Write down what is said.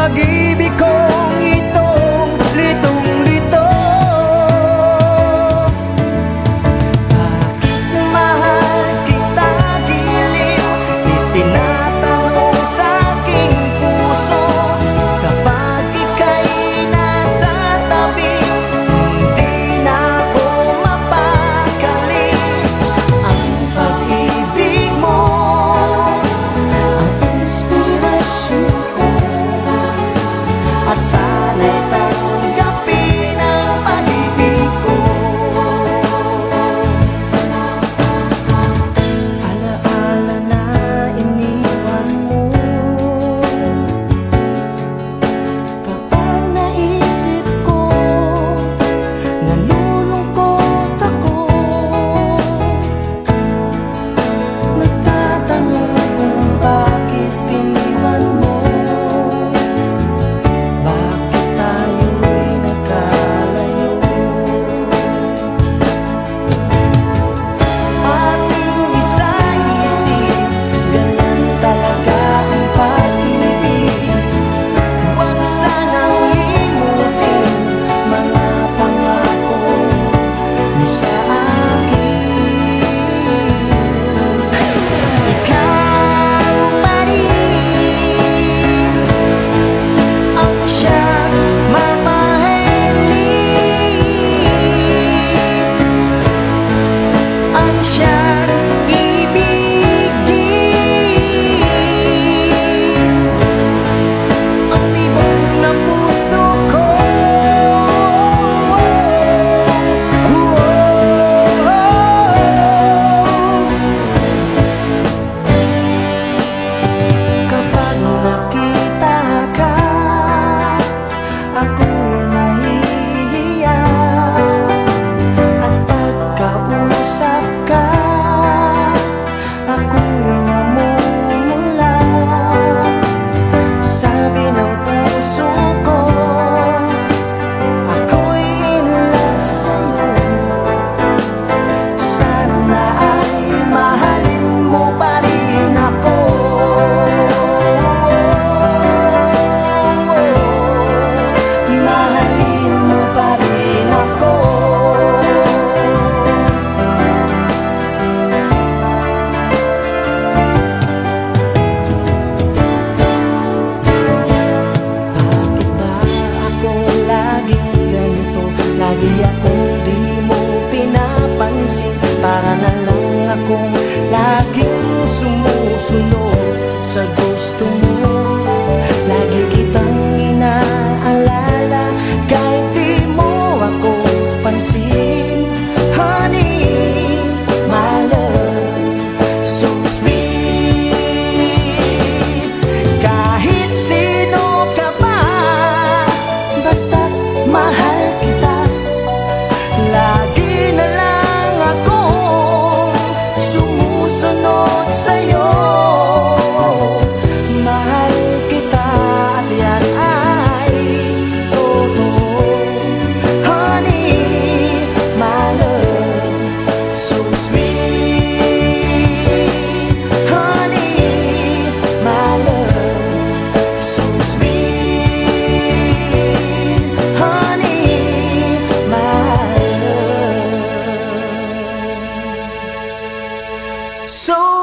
pag-ibig kong itong litong-lito. Bakit mahal kita giliw? Itinatanong sa aking puso. Kapag ika'y nasa tabi, hindi na ako mapakali. Ang pag-ibig mo ang inspirasyon ko, at sana'y tanggapin ang pag-ibig ko. Alaala na iniwan mo, kapag naisip ko, nalulungkot ako. Nagtatanong kung bakit iniwan mo, bakit tayo'y nagkalayo. Ating isa-isip, ganun talaga ang pag-ibig. Huwag sanang limutin mga pangako mo sa akin. Ikaw pa rin ang siyang mamahalin, ang siyang ibigin, ang tibok ng puso ko. Kapag nakita ka, ako'y nahihiya. At pagkausap ka, ako'y namumula. Sabi ng puso ko, ako'y in love sa'yo. Sana ay mahalin mo pa rin ako. Mahalin mo pa rin ako. Bakit ba ako laging ganito? Lagi akong di mo pinapansin. Para na lang akong laging sumusunod sa gusto mo. Lagi kitang inaalala kahit di mo ako pansin. Honey, my love, so sweet. Kahit sino ka pa, basta't mahal kita. Lagi na lang akong sumusunod sa'yo. Mahal kita at yan ay totoo. Honey, my love, so sweet. Honey, my love, so sweet. Honey, my love, so